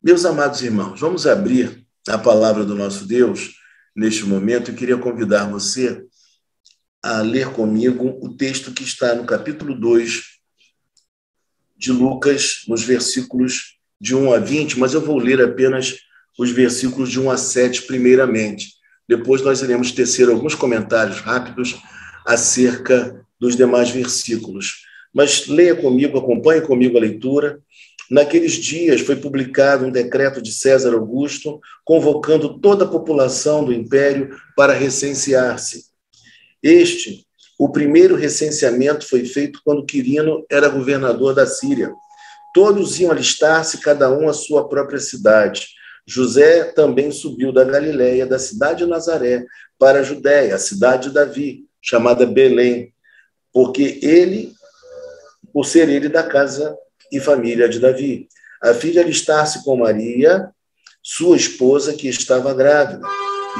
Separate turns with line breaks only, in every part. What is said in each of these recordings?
Meus amados irmãos, vamos abrir a palavra do nosso Deus neste momento. Eu queria convidar você a ler comigo o texto que está no capítulo 2 de Lucas, nos versículos de 1 a 20, mas eu vou ler apenas os versículos de 1 a 7 primeiramente. Depois nós iremos tecer alguns comentários rápidos acerca dos demais versículos. Mas leia comigo, acompanhe comigo a leitura. Naqueles dias foi publicado um decreto de César Augusto, convocando toda a população do império para recensear-se. O primeiro recenseamento foi feito quando Quirino era governador da Síria. Todos iam alistar-se, cada um à sua própria cidade. José também subiu da Galiléia, da cidade de Nazaré, para a Judéia, a cidade de Davi, chamada Belém, por ser ele da casa e família de Davi, a fim de alistar-se com Maria, sua esposa, que estava grávida.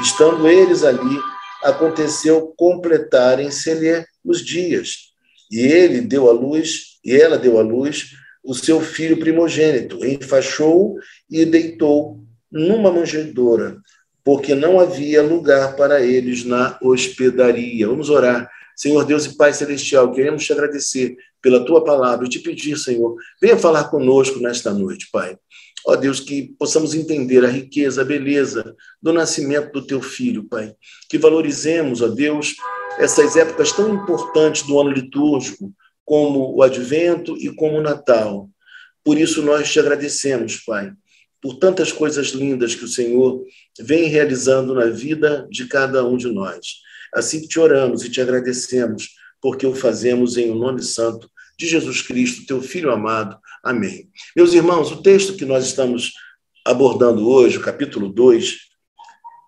Estando eles ali, aconteceu completarem-se-lhe os dias. E ela deu à luz o seu filho primogênito, enfaixou-o e deitou numa manjedoura, porque não havia lugar para eles na hospedaria. Vamos orar. Senhor Deus e Pai Celestial, queremos te agradecer pela tua palavra e te pedir, Senhor, venha falar conosco nesta noite, Pai. Ó Deus, que possamos entender a riqueza, a beleza do nascimento do teu filho, Pai. Que valorizemos, ó Deus, essas épocas tão importantes do ano litúrgico, como o Advento e como o Natal. Por isso nós te agradecemos, Pai, por tantas coisas lindas que o Senhor vem realizando na vida de cada um de nós. Assim que te oramos e te agradecemos, porque o fazemos em o nome santo de Jesus Cristo, teu Filho amado. Amém. Meus irmãos, o texto que nós estamos abordando hoje, o capítulo 2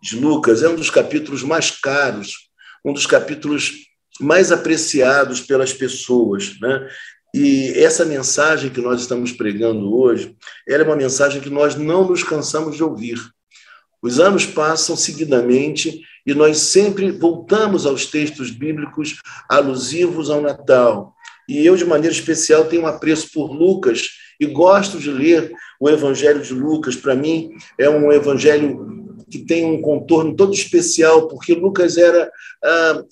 de Lucas, é um dos capítulos mais caros, um dos capítulos mais apreciados pelas pessoas, né? E essa mensagem que nós estamos pregando hoje, ela é uma mensagem que nós não nos cansamos de ouvir. Os anos passam seguidamente e nós sempre voltamos aos textos bíblicos alusivos ao Natal. E eu, de maneira especial, tenho um apreço por Lucas e gosto de ler o Evangelho de Lucas. Para mim, é um evangelho que tem um contorno todo especial, porque Lucas era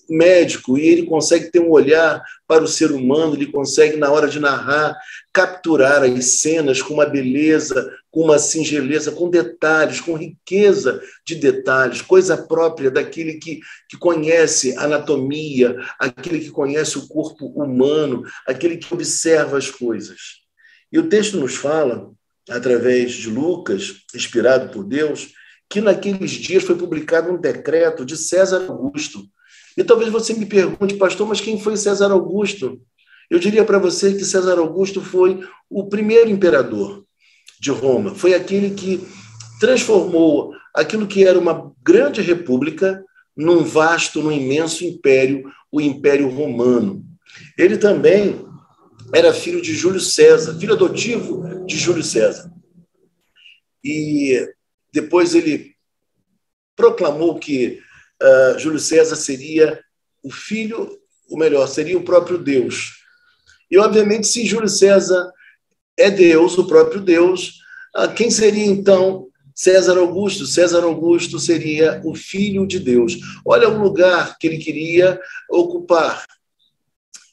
médico e ele consegue ter um olhar para o ser humano, ele consegue, na hora de narrar, capturar as cenas com uma beleza, com uma singeleza, com detalhes, com riqueza de detalhes, coisa própria daquele que conhece anatomia, aquele que conhece o corpo humano, aquele que observa as coisas. E o texto nos fala, através de Lucas, inspirado por Deus, que naqueles dias foi publicado um decreto de César Augusto. E talvez você me pergunte, pastor, mas quem foi César Augusto? Eu diria para você que César Augusto foi o primeiro imperador de Roma. Foi aquele que transformou aquilo que era uma grande república num vasto, num imenso império, o Império Romano. Ele também era filho de Júlio César, filho adotivo de Júlio César. E depois ele proclamou que Júlio César seria o filho, ou melhor, seria o próprio Deus. E, obviamente, se Júlio César é Deus, o próprio Deus, quem seria, então, César Augusto? César Augusto seria o filho de Deus. Olha o lugar que ele queria ocupar.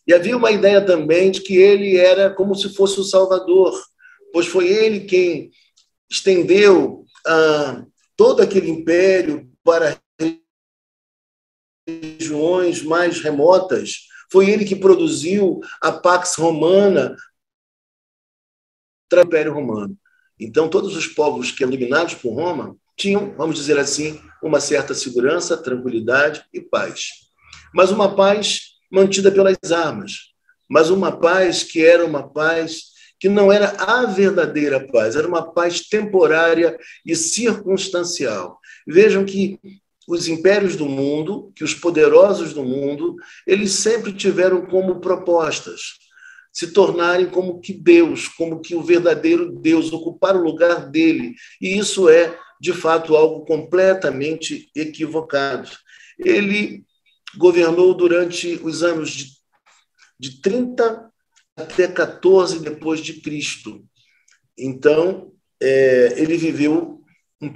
E havia uma ideia também de que ele era como se fosse o Salvador, pois foi ele quem estendeu todo aquele império para regiões mais remotas. Foi ele que produziu a Pax Romana para o Império Romano. Então, todos os povos que eram dominados por Roma tinham, vamos dizer assim, uma certa segurança, tranquilidade e paz. Mas uma paz mantida pelas armas. Mas uma paz que era uma paz que não era a verdadeira paz, era uma paz temporária e circunstancial. Vejam que os impérios do mundo, que os poderosos do mundo, eles sempre tiveram como propostas se tornarem como que Deus, como que o verdadeiro Deus, ocupar o lugar dele. E isso é, de fato, algo completamente equivocado. Ele governou durante os anos de 30 até 14 depois de Cristo. Então, ele viveu um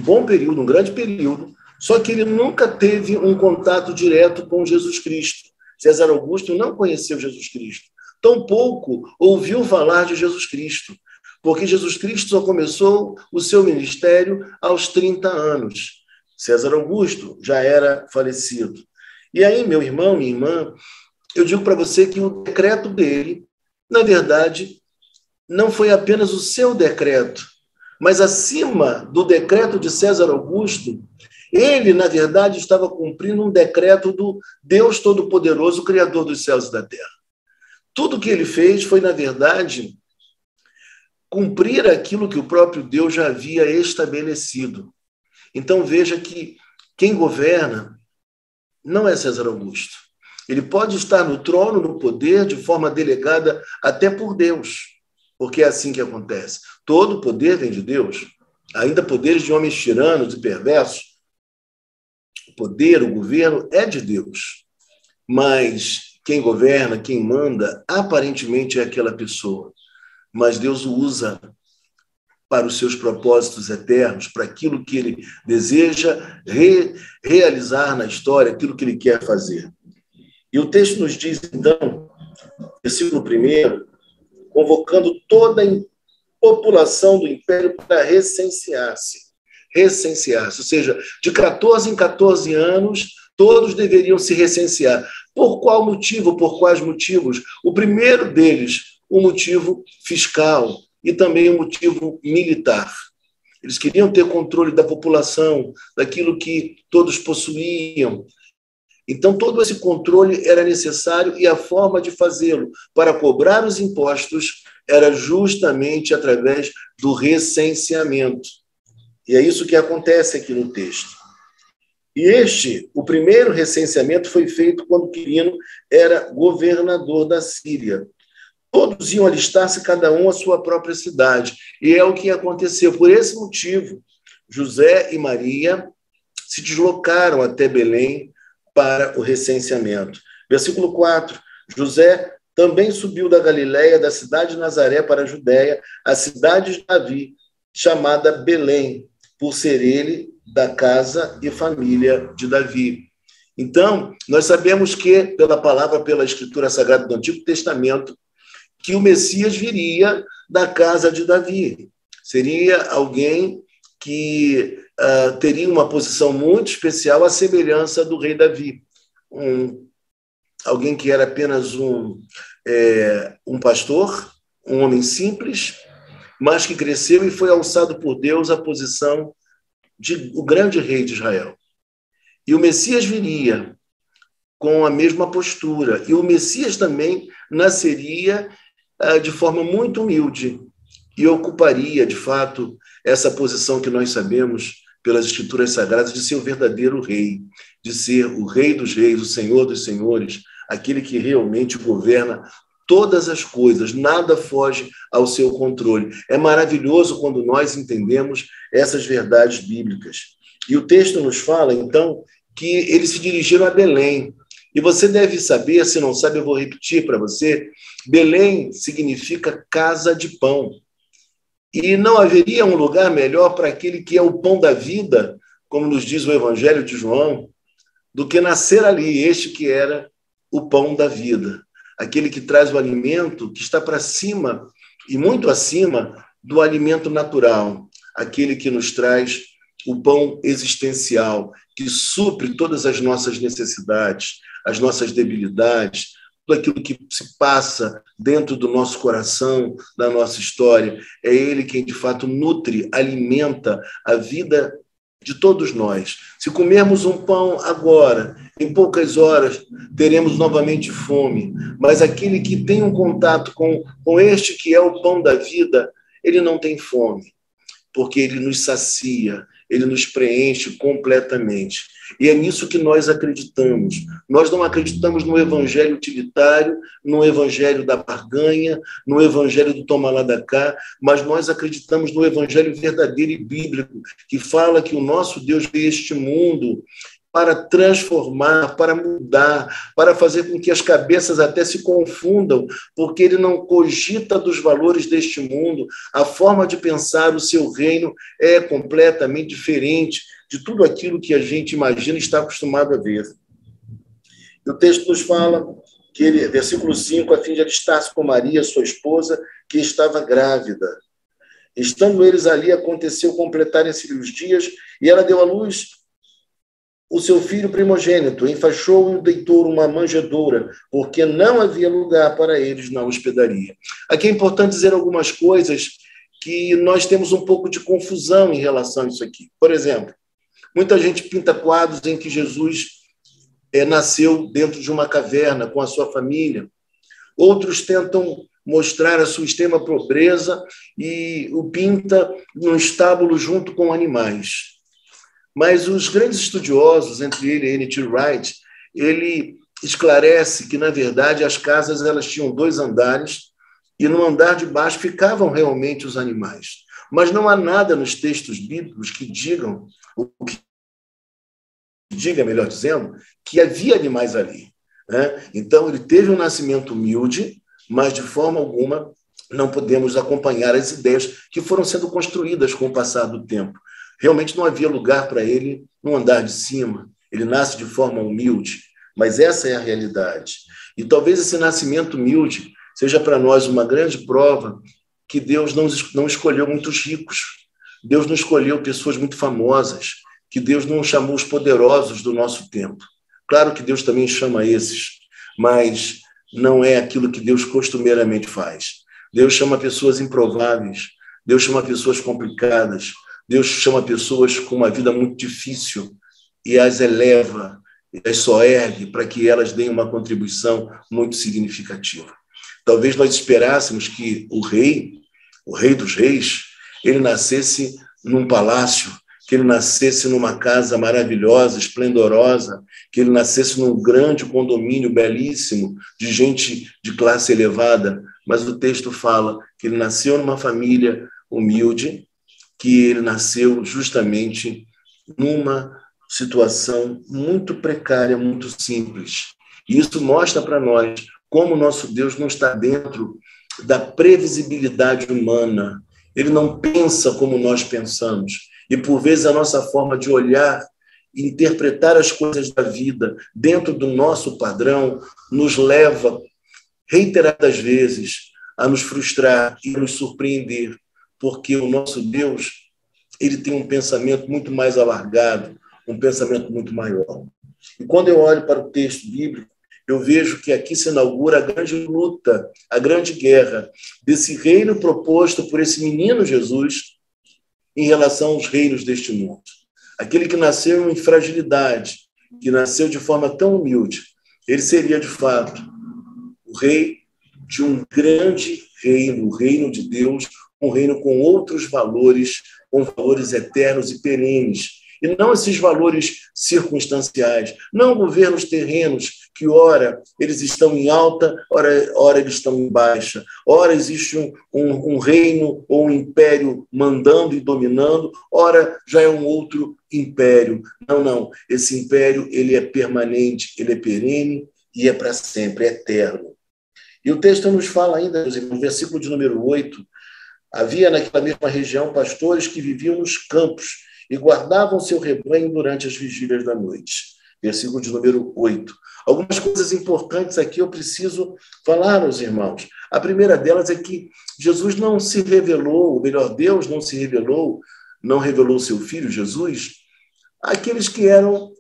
bom período, um grande período, só que ele nunca teve um contato direto com Jesus Cristo. César Augusto não conheceu Jesus Cristo, tampouco ouviu falar de Jesus Cristo, porque Jesus Cristo só começou o seu ministério aos 30 anos. César Augusto já era falecido. E aí, meu irmão, minha irmã, eu digo para você que o decreto dele, na verdade, não foi apenas o seu decreto, mas acima do decreto de César Augusto, ele, na verdade, estava cumprindo um decreto do Deus Todo-Poderoso, Criador dos céus e da terra. Tudo que ele fez foi, na verdade, cumprir aquilo que o próprio Deus já havia estabelecido. Então, veja que quem governa não é César Augusto. Ele pode estar no trono, no poder, de forma delegada até por Deus, porque é assim que acontece. Todo poder vem de Deus, ainda poderes de homens tiranos e perversos. O poder, o governo é de Deus, mas quem governa, quem manda, aparentemente é aquela pessoa, mas Deus o usa para os seus propósitos eternos, para aquilo que ele deseja realizar na história, aquilo que ele quer fazer. E o texto nos diz, então, versículo 1, convocando toda a população do império para recensear-se. Recensear-se, ou seja, de 14 em 14 anos, todos deveriam se recensear. Por qual motivo? Por quais motivos? O primeiro deles, o motivo fiscal e também o motivo militar. Eles queriam ter controle da população, daquilo que todos possuíam. Então, todo esse controle era necessário e a forma de fazê-lo para cobrar os impostos era justamente através do recenseamento. E é isso que acontece aqui no texto. E o primeiro recenseamento foi feito quando Quirino era governador da Síria. Todos iam alistar-se, cada um à sua própria cidade. E é o que aconteceu. Por esse motivo, José e Maria se deslocaram até Belém para o recenseamento. Versículo 4. José também subiu da Galiléia, da cidade de Nazaré para a Judéia, a cidade de Davi, chamada Belém, por ser ele da casa e família de Davi. Então, nós sabemos que, pela palavra, pela Escritura Sagrada do Antigo Testamento, que o Messias viria da casa de Davi. Seria alguém que teria uma posição muito especial, à semelhança do rei Davi. Alguém que era apenas um pastor, um homem simples, mas que cresceu e foi alçado por Deus à posição de o grande rei de Israel. E o Messias viria com a mesma postura. E o Messias também nasceria de forma muito humilde e ocuparia, de fato, essa posição que nós sabemos pelas Escrituras Sagradas de ser o verdadeiro rei, de ser o rei dos reis, o senhor dos senhores, aquele que realmente governa todas as coisas, nada foge ao seu controle. É maravilhoso quando nós entendemos essas verdades bíblicas. E o texto nos fala, então, que eles se dirigiram a Belém. E você deve saber, se não sabe, eu vou repetir para você, Belém significa casa de pão. E não haveria um lugar melhor para aquele que é o pão da vida, como nos diz o Evangelho de João, do que nascer ali, este que era o pão da vida. Aquele que traz o alimento que está para cima e muito acima do alimento natural. Aquele que nos traz o pão existencial, que supre todas as nossas necessidades, as nossas debilidades, tudo aquilo que se passa dentro do nosso coração, da nossa história. É Ele quem, de fato, nutre, alimenta a vida de todos nós. Se comermos um pão agora, em poucas horas, teremos novamente fome. Mas aquele que tem um contato com este que é o pão da vida, ele não tem fome, porque ele nos sacia, ele nos preenche completamente. E é nisso que nós acreditamos. Nós não acreditamos no evangelho utilitário, no evangelho da barganha, no evangelho do toma lá da cá, mas nós acreditamos no evangelho verdadeiro e bíblico, que fala que o nosso Deus veio a este mundo para transformar, para mudar, para fazer com que as cabeças até se confundam, porque ele não cogita dos valores deste mundo. A forma de pensar o seu reino é completamente diferente de tudo aquilo que a gente imagina e está acostumado a ver. O texto nos fala que ele, versículo 5, a fim de alistar-se com Maria, sua esposa, que estava grávida. Estando eles ali, aconteceu completarem-se os dias, e ela deu à luz o seu filho primogênito, enfaixou e o deitou numa manjedoura, porque não havia lugar para eles na hospedaria. Aqui é importante dizer algumas coisas que nós temos um pouco de confusão em relação a isso aqui. Por exemplo, muita gente pinta quadros em que Jesus nasceu dentro de uma caverna com a sua família. Outros tentam mostrar a sua extrema pobreza e o pinta num estábulo junto com animais. Mas os grandes estudiosos, entre ele e N.T. Wright, ele esclarece que, na verdade, as casas elas tinham 2 andares e no andar de baixo ficavam realmente os animais. Mas não há nada nos textos bíblicos que digam, melhor dizendo, que havia animais ali, né? Então, ele teve um nascimento humilde, mas, de forma alguma, não podemos acompanhar as ideias que foram sendo construídas com o passar do tempo. Realmente não havia lugar para ele no andar de cima. Ele nasce de forma humilde, mas essa é a realidade. E talvez esse nascimento humilde seja para nós uma grande prova que Deus não escolheu muitos ricos. Deus não escolheu pessoas muito famosas, que Deus não chamou os poderosos do nosso tempo. Claro que Deus também chama esses, mas não é aquilo que Deus costumeiramente faz. Deus chama pessoas improváveis, Deus chama pessoas complicadas, Deus chama pessoas com uma vida muito difícil e as eleva, as soergue para que elas deem uma contribuição muito significativa. Talvez nós esperássemos que o rei dos reis, ele nascesse num palácio, que ele nascesse numa casa maravilhosa, esplendorosa, que ele nascesse num grande condomínio belíssimo, de gente de classe elevada, mas o texto fala que ele nasceu numa família humilde, que ele nasceu justamente numa situação muito precária, muito simples. E isso mostra para nós como o nosso Deus não está dentro da previsibilidade humana. Ele não pensa como nós pensamos. E, por vezes, a nossa forma de olhar e interpretar as coisas da vida dentro do nosso padrão nos leva, reiteradas vezes, a nos frustrar e a nos surpreender, porque o nosso Deus, ele tem um pensamento muito mais alargado, um pensamento muito maior. E quando eu olho para o texto bíblico, eu vejo que aqui se inaugura a grande luta, a grande guerra desse reino proposto por esse menino Jesus em relação aos reinos deste mundo. Aquele que nasceu em fragilidade, que nasceu de forma tão humilde, ele seria, de fato, o rei de um grande reino, o reino de Deus, um reino com outros valores, com valores eternos e perenes, e não esses valores circunstanciais, não governos terrenos que, ora, eles estão em alta, ora eles estão em baixa, ora existe um reino ou um império mandando e dominando, ora já é um outro império. Não, esse império ele é permanente, ele é perene e é para sempre, é eterno. E o texto nos fala ainda, no versículo de número 8, havia naquela mesma região pastores que viviam nos campos e guardavam seu rebanho durante as vigílias da noite. Versículo de número 8. Algumas coisas importantes aqui eu preciso falar aos irmãos. A primeira delas é que Jesus não se revelou, ou melhor, Deus não se revelou, não revelou seu filho, Jesus, àqueles que eram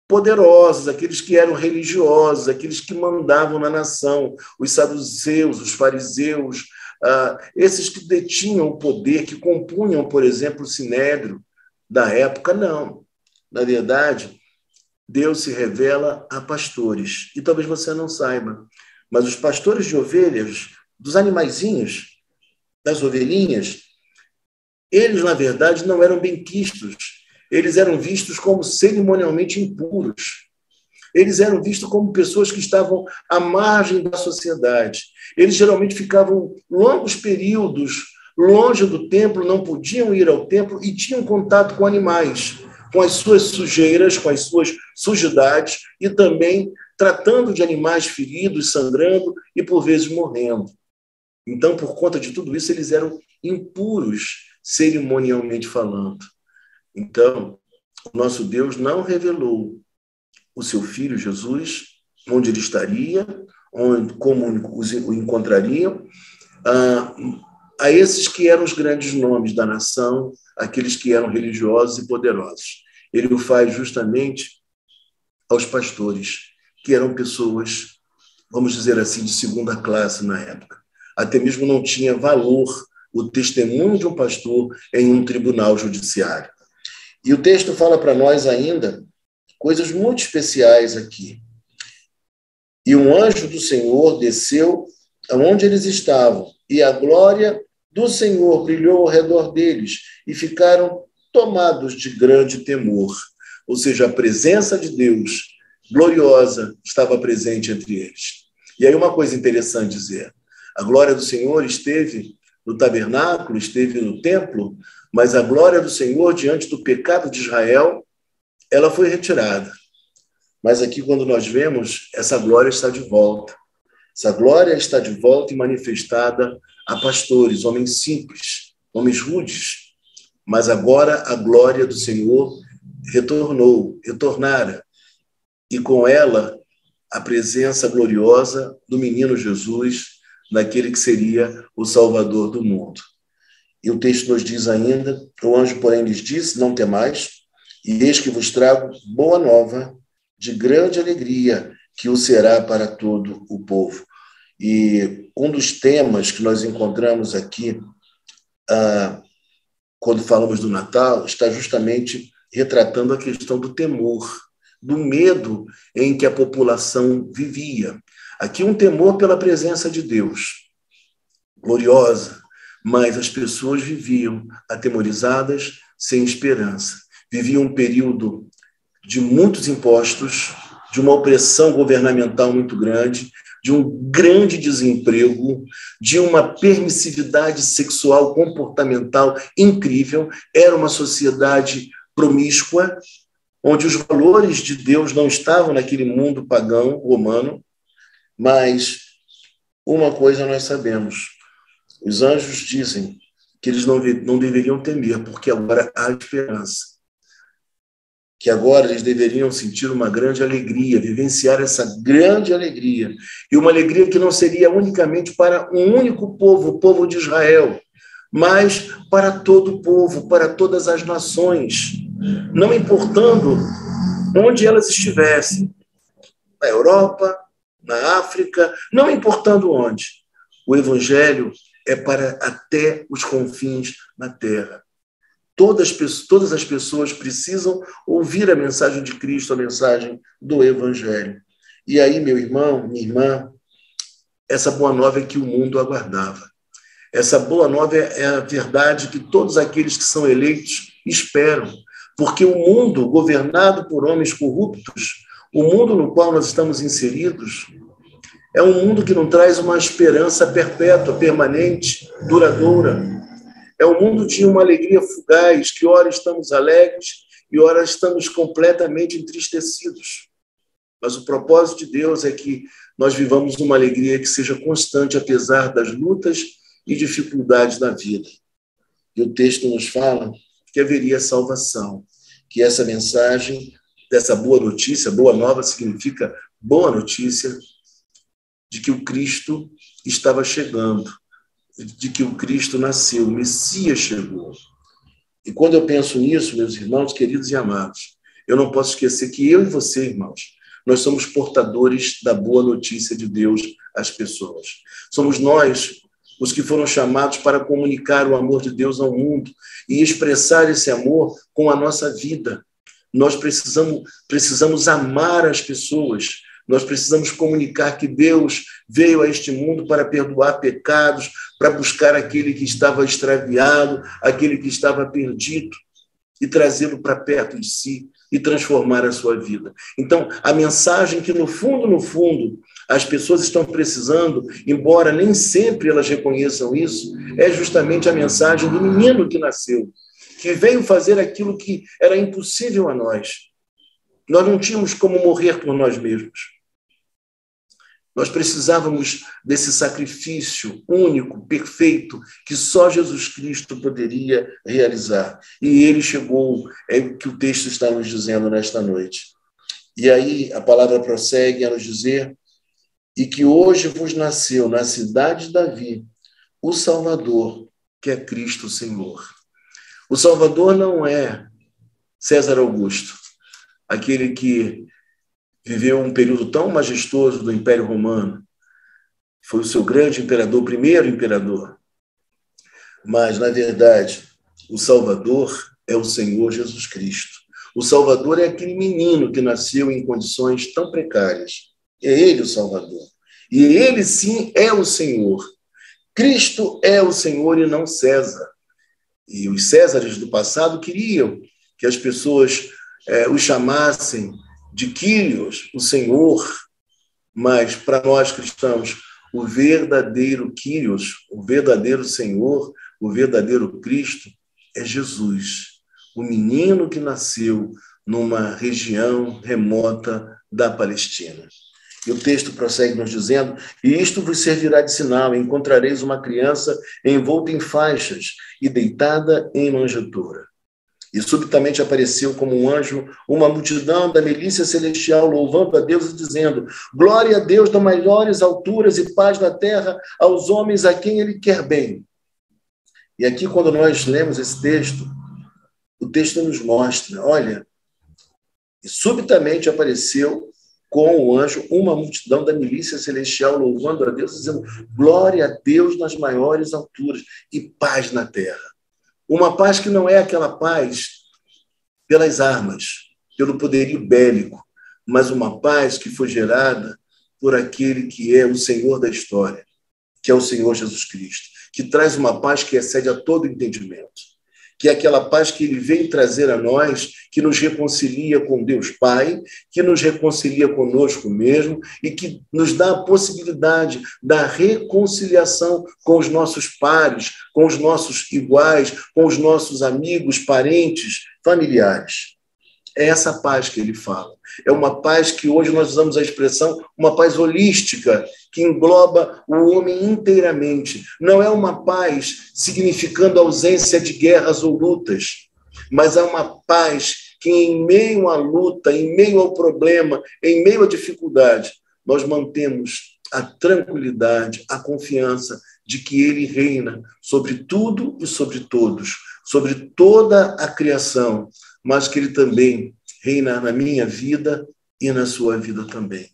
poderosos, aqueles que eram religiosos, aqueles que mandavam na nação, os saduceus, os fariseus, esses que detinham o poder, que compunham, por exemplo, o sinédrio da época, não. Na verdade, Deus se revela a pastores. E talvez você não saiba, mas os pastores de ovelhas, dos animaizinhos, das ovelhinhas, eles, na verdade, não eram benquistos. Eles eram vistos como cerimonialmente impuros. Eles eram vistos como pessoas que estavam à margem da sociedade. Eles geralmente ficavam longos períodos longe do templo, não podiam ir ao templo e tinham contato com animais. com as suas sujeiras, com as suas sujidades, e também tratando de animais feridos, sangrando e, por vezes, morrendo. Então, por conta de tudo isso, eles eram impuros, cerimonialmente falando. Então, o nosso Deus não revelou o seu Filho, Jesus, onde ele estaria, como o encontrariam, a esses que eram os grandes nomes da nação, aqueles que eram religiosos e poderosos. Ele o faz justamente aos pastores, que eram pessoas, vamos dizer assim, de segunda classe na época. Até mesmo não tinha valor o testemunho de um pastor em um tribunal judiciário. E o texto fala para nós ainda coisas muito especiais aqui. E um anjo do Senhor desceu aonde eles estavam, e a glória do Senhor brilhou ao redor deles, e ficaram tomados de grande temor. Ou seja, a presença de Deus gloriosa estava presente entre eles. E aí uma coisa interessante dizer, a glória do Senhor esteve no tabernáculo, esteve no templo, mas a glória do Senhor diante do pecado de Israel, ela foi retirada. Mas aqui, quando nós vemos, essa glória está de volta. Essa glória está de volta e manifestada a pastores, homens simples, homens rudes. Mas agora a glória do Senhor retornara. E com ela, a presença gloriosa do menino Jesus, naquele que seria o Salvador do mundo. E o texto nos diz ainda, o anjo, porém, lhes disse, não temais, e eis que vos trago boa nova, de grande alegria, que o será para todo o povo. E um dos temas que nós encontramos aqui, quando falamos do Natal, está justamente retratando a questão do temor, do medo em que a população vivia. Aqui um temor pela presença de Deus, gloriosa, mas as pessoas viviam atemorizadas, sem esperança. Viviam um período de muitos impostos, de uma opressão governamental muito grande, de um grande desemprego, de uma permissividade sexual comportamental incrível. Era uma sociedade promíscua, onde os valores de Deus não estavam naquele mundo pagão, romano, mas uma coisa nós sabemos, os anjos dizem que eles não deveriam temer, porque agora há esperança. Que agora eles deveriam sentir uma grande alegria, vivenciar essa grande alegria. E uma alegria que não seria unicamente para um único povo, o povo de Israel, mas para todo o povo, para todas as nações, não importando onde elas estivessem, na Europa, na África, não importando onde. O Evangelho é para até os confins da terra. Todas as pessoas precisam ouvir a mensagem de Cristo, a mensagem do Evangelho. E aí, meu irmão, minha irmã, essa boa nova é que o mundo aguardava. Essa boa nova é a verdade que todos aqueles que são eleitos esperam, porque o mundo governado por homens corruptos, o mundo no qual nós estamos inseridos, é um mundo que não traz uma esperança perpétua, permanente, duradoura. É um mundo de uma alegria fugaz, que ora estamos alegres e ora estamos completamente entristecidos. Mas o propósito de Deus é que nós vivamos uma alegria que seja constante, apesar das lutas e dificuldades da vida. E o texto nos fala que haveria salvação, que essa mensagem dessa boa notícia, boa nova significa boa notícia, de que o Cristo estava chegando, de que o Cristo nasceu, o Messias chegou. E quando eu penso nisso, meus irmãos queridos e amados, eu não posso esquecer que eu e você, irmãos, nós somos portadores da boa notícia de Deus às pessoas. Somos nós os que foram chamados para comunicar o amor de Deus ao mundo e expressar esse amor com a nossa vida. Nós precisamos amar as pessoas. Nós precisamos comunicar que Deus veio a este mundo para perdoar pecados, para buscar aquele que estava extraviado, aquele que estava perdido, e trazê-lo para perto de si e transformar a sua vida. Então, a mensagem que, no fundo, as pessoas estão precisando, embora nem sempre elas reconheçam isso, é justamente a mensagem do menino que nasceu. que veio fazer aquilo que era impossível a nós. Nós não tínhamos como morrer por nós mesmos. Nós precisávamos desse sacrifício único, perfeito, que só Jesus Cristo poderia realizar. E ele chegou, é o que o texto está nos dizendo nesta noite. E aí a palavra prossegue a nos dizer: e que hoje vos nasceu na cidade de Davi o Salvador, que é Cristo Senhor. O Salvador não é César Augusto, aquele que viveu um período tão majestoso do Império Romano. Foi o seu grande imperador, o primeiro imperador. Mas, na verdade, o Salvador é o Senhor Jesus Cristo. O Salvador é aquele menino que nasceu em condições tão precárias. É ele o Salvador. E ele, sim, é o Senhor. Cristo é o Senhor e não César. E os Césares do passado queriam que as pessoas os chamassem de Kyrios, o Senhor, mas para nós cristãos, o verdadeiro Kyrios, o verdadeiro Senhor, o verdadeiro Cristo é Jesus, o menino que nasceu numa região remota da Palestina. E o texto prossegue nos dizendo: e isto vos servirá de sinal, encontrareis uma criança envolta em faixas e deitada em manjedoura. E subitamente apareceu como um anjo uma multidão da milícia celestial, louvando a Deus e dizendo: glória a Deus das maiores alturas e paz na terra aos homens a quem ele quer bem. E aqui, quando nós lemos esse texto, o texto nos mostra, olha, e subitamente apareceu com o anjo uma multidão da milícia celestial, louvando a Deus, dizendo: glória a Deus nas maiores alturas e paz na terra. Uma paz que não é aquela paz pelas armas, pelo poderio bélico, mas uma paz que foi gerada por aquele que é o Senhor da história, que é o Senhor Jesus Cristo, que traz uma paz que excede a todo entendimento, que é aquela paz que ele veio trazer a nós, que nos reconcilia com Deus Pai, que nos reconcilia conosco mesmo e que nos dá a possibilidade da reconciliação com os nossos pares, com os nossos iguais, com os nossos amigos, parentes, familiares. É essa paz que ele fala. É uma paz que hoje nós usamos a expressão, uma paz holística, que engloba o homem inteiramente. Não é uma paz significando ausência de guerras ou lutas, mas é uma paz que, em meio à luta, em meio ao problema, em meio à dificuldade, nós mantemos a tranquilidade, a confiança de que ele reina sobre tudo e sobre todos, sobre toda a criação, mas que ele também reina na minha vida e na sua vida também.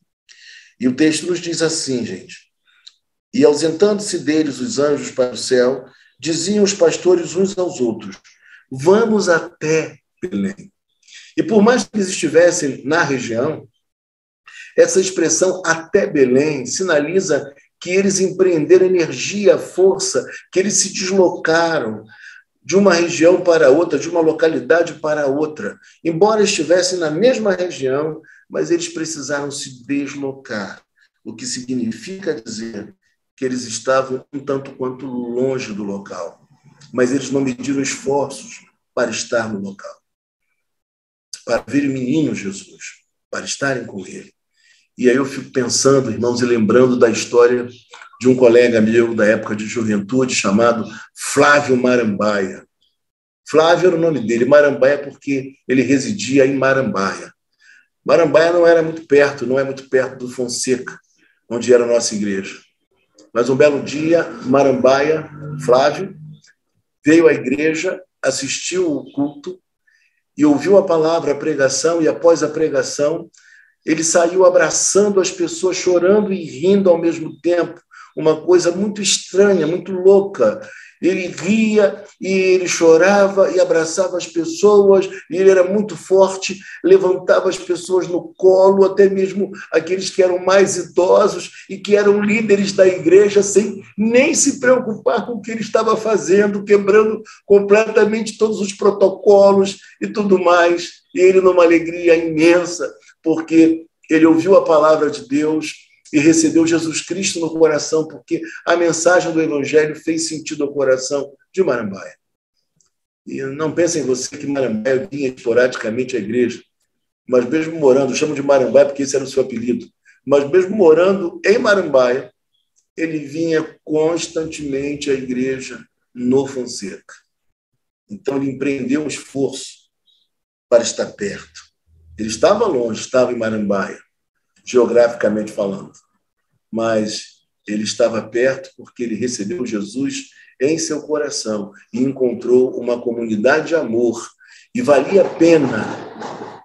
E o texto nos diz assim, gente: e ausentando-se deles os anjos para o céu, diziam os pastores uns aos outros: vamos até Belém. E por mais que eles estivessem na região, essa expressão até Belém sinaliza que eles empreenderam energia, força, que eles se deslocaram de uma região para outra, de uma localidade para outra. Embora estivessem na mesma região, mas eles precisaram se deslocar, o que significa dizer que eles estavam um tanto quanto longe do local, mas eles não mediram esforços para estar no local, para ver o menino Jesus, para estarem com ele. E aí eu fico pensando, irmãos, e lembrando da história de um colega meu da época de juventude chamado Flávio Marambaia. Flávio era o nome dele, Marambaia porque ele residia em Marambaia. Marambaia não é muito perto do Fonseca, onde era a nossa igreja. Mas um belo dia, Marambaia, Flávio, veio à igreja, assistiu o culto e ouviu a palavra, a pregação, e após a pregação, ele saiu abraçando as pessoas, chorando e rindo ao mesmo tempo, uma coisa muito estranha, muito louca. Ele ria e ele chorava e abraçava as pessoas, e ele era muito forte, levantava as pessoas no colo, até mesmo aqueles que eram mais idosos e que eram líderes da igreja, sem nem se preocupar com o que ele estava fazendo, quebrando completamente todos os protocolos e tudo mais. E ele numa alegria imensa, porque ele ouviu a palavra de Deus e recebeu Jesus Cristo no coração, porque a mensagem do Evangelho fez sentido ao coração de Marambaia. E não pense em você que Marambaia vinha esporadicamente à igreja, mas mesmo morando, eu chamo de Marambaia porque esse era o seu apelido, mas mesmo morando em Marambaia, ele vinha constantemente à igreja no Fonseca. Então, ele empreendeu um esforço para estar perto. Ele estava longe, estava em Marambaia, geograficamente falando, mas ele estava perto porque ele recebeu Jesus em seu coração e encontrou uma comunidade de amor. E valia a pena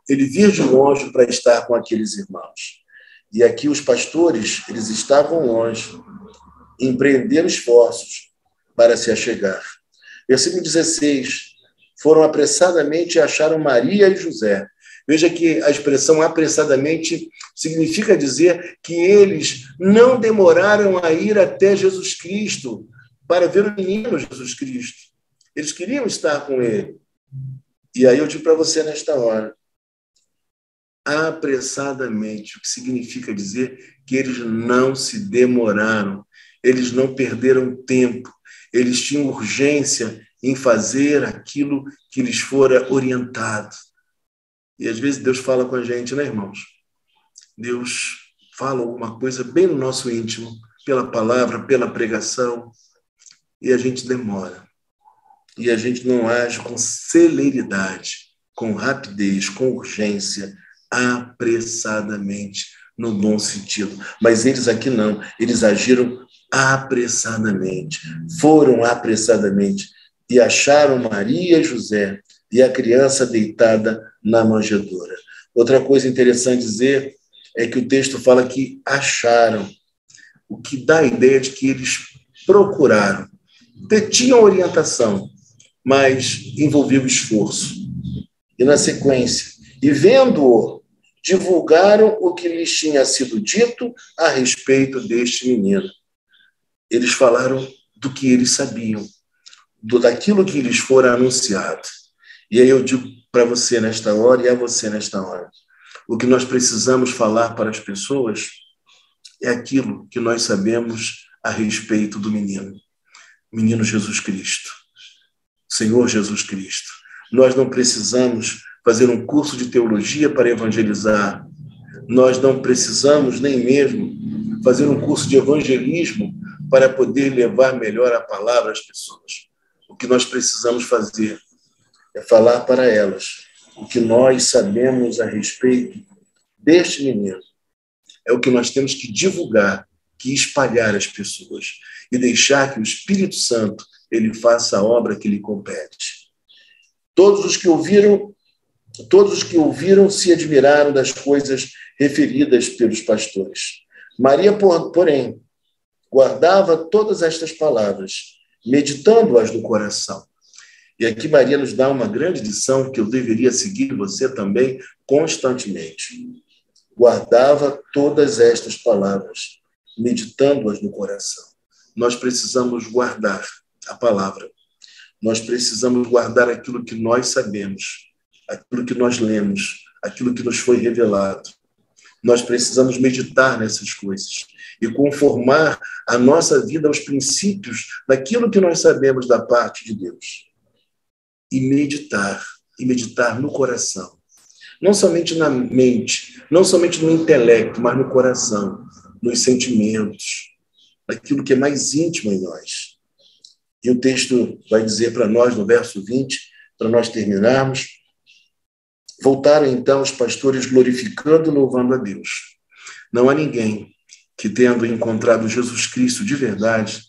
ele vir de longe para estar com aqueles irmãos. E aqui os pastores, eles estavam longe, empreenderam esforços para se achegar. Versículo 16. Foram apressadamente e acharam Maria e José. Veja que a expressão apressadamente significa dizer que eles não demoraram a ir até Jesus Cristo para ver o menino Jesus Cristo. Eles queriam estar com ele. E aí eu digo para você nesta hora, apressadamente, o que significa dizer que eles não se demoraram, eles não perderam tempo, eles tinham urgência em fazer aquilo que lhes fora orientado. E às vezes Deus fala com a gente, né, irmãos? Deus fala alguma coisa bem no nosso íntimo, pela palavra, pela pregação, e a gente demora. E a gente não age com celeridade, com rapidez, com urgência, apressadamente, no bom sentido. Mas eles aqui não, eles agiram apressadamente, foram apressadamente e acharam Maria e José e a criança deitada na manjedoura. Outra coisa interessante dizer é que o texto fala que acharam, o que dá a ideia de que eles procuraram. Tinham orientação, mas envolveu esforço. E na sequência, e vendo-o, divulgaram o que lhes tinha sido dito a respeito deste menino. Eles falaram do que eles sabiam, daquilo que lhes fora anunciado. E aí eu digo para você nesta hora e a você nesta hora, o que nós precisamos falar para as pessoas é aquilo que nós sabemos a respeito do menino Jesus Cristo, Senhor Jesus Cristo. Nós não precisamos fazer um curso de teologia para evangelizar. Nós não precisamos nem mesmo fazer um curso de evangelismo para poder levar melhor a palavra às pessoas. O que nós precisamos fazer é falar para elas o que nós sabemos a respeito deste menino. É o que nós temos que divulgar, que espalhar às pessoas e deixar que o Espírito Santo ele faça a obra que lhe compete. Todos os que ouviram se admiraram das coisas referidas pelos pastores. Maria, porém, guardava todas estas palavras, meditando-as no coração. E aqui Maria nos dá uma grande lição que eu deveria seguir, você também, constantemente. Guardava todas estas palavras, meditando-as no coração. Nós precisamos guardar a palavra. Nós precisamos guardar aquilo que nós sabemos, aquilo que nós lemos, aquilo que nos foi revelado. Nós precisamos meditar nessas coisas e conformar a nossa vida aos princípios daquilo que nós sabemos da parte de Deus. E meditar no coração. Não somente na mente, não somente no intelecto, mas no coração, nos sentimentos, naquilo que é mais íntimo em nós. E o texto vai dizer para nós, no verso 20, para nós terminarmos, voltaram então os pastores glorificando e louvando a Deus. Não há ninguém que, tendo encontrado Jesus Cristo de verdade,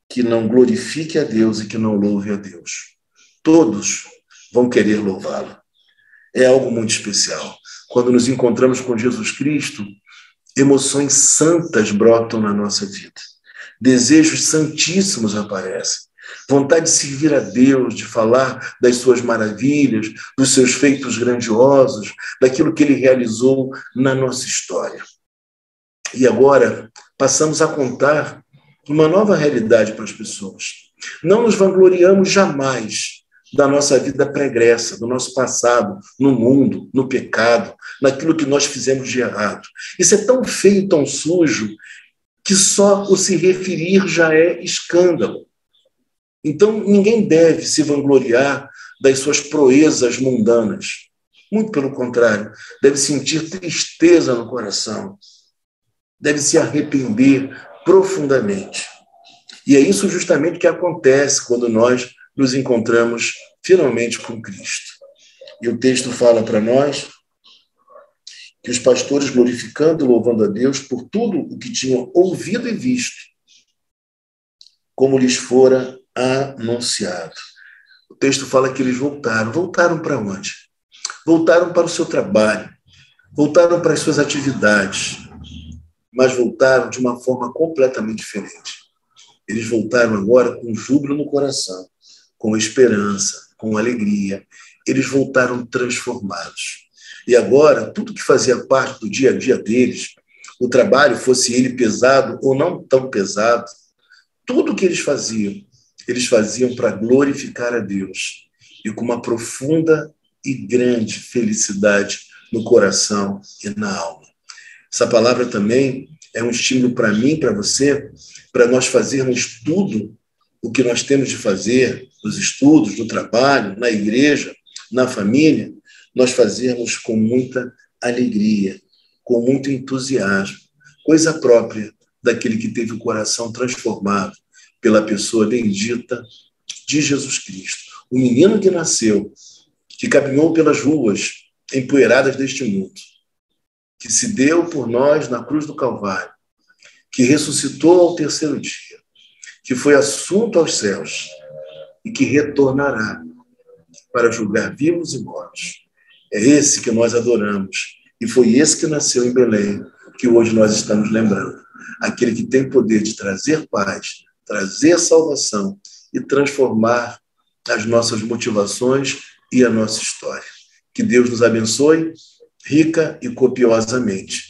que não glorifique a Deus e que não louve a Deus. Todos vão querer louvá-lo. É algo muito especial. Quando nos encontramos com Jesus Cristo, emoções santas brotam na nossa vida. Desejos santíssimos aparecem. Vontade de servir a Deus, de falar das suas maravilhas, dos seus feitos grandiosos, daquilo que ele realizou na nossa história. E agora passamos a contar uma nova realidade para as pessoas. Não nos vangloriamos jamais da nossa vida pregressa, do nosso passado, no mundo, no pecado, naquilo que nós fizemos de errado. Isso é tão feio, tão sujo, que só o se referir já é escândalo. Então, ninguém deve se vangloriar das suas proezas mundanas. Muito pelo contrário, deve sentir tristeza no coração, deve se arrepender profundamente. E é isso justamente que acontece quando nós nos encontramos finalmente com Cristo. E o texto fala para nós que os pastores, glorificando e louvando a Deus por tudo o que tinham ouvido e visto, como lhes fora anunciado. O texto fala que eles voltaram. Voltaram para onde? Voltaram para o seu trabalho, voltaram para as suas atividades, mas voltaram de uma forma completamente diferente. Eles voltaram agora com júbilo no coração, com esperança, com alegria. Eles voltaram transformados. E agora, tudo que fazia parte do dia a dia deles, o trabalho, fosse ele pesado ou não tão pesado, tudo que eles faziam para glorificar a Deus e com uma profunda e grande felicidade no coração e na alma. Essa palavra também é um estímulo para mim, para você, para nós fazermos tudo o que nós temos de fazer, nos estudos, no trabalho, na igreja, na família, nós fazermos com muita alegria, com muito entusiasmo, coisa própria daquele que teve o coração transformado pela pessoa bendita de Jesus Cristo. O menino que nasceu, que caminhou pelas ruas empoeiradas deste mundo, que se deu por nós na cruz do Calvário, que ressuscitou ao terceiro dia, que foi assunto aos céus e que retornará para julgar vivos e mortos. É esse que nós adoramos e foi esse que nasceu em Belém, que hoje nós estamos lembrando. Aquele que tem poder de trazer paz, trazer salvação e transformar as nossas motivações e a nossa história. Que Deus nos abençoe rica e copiosamente.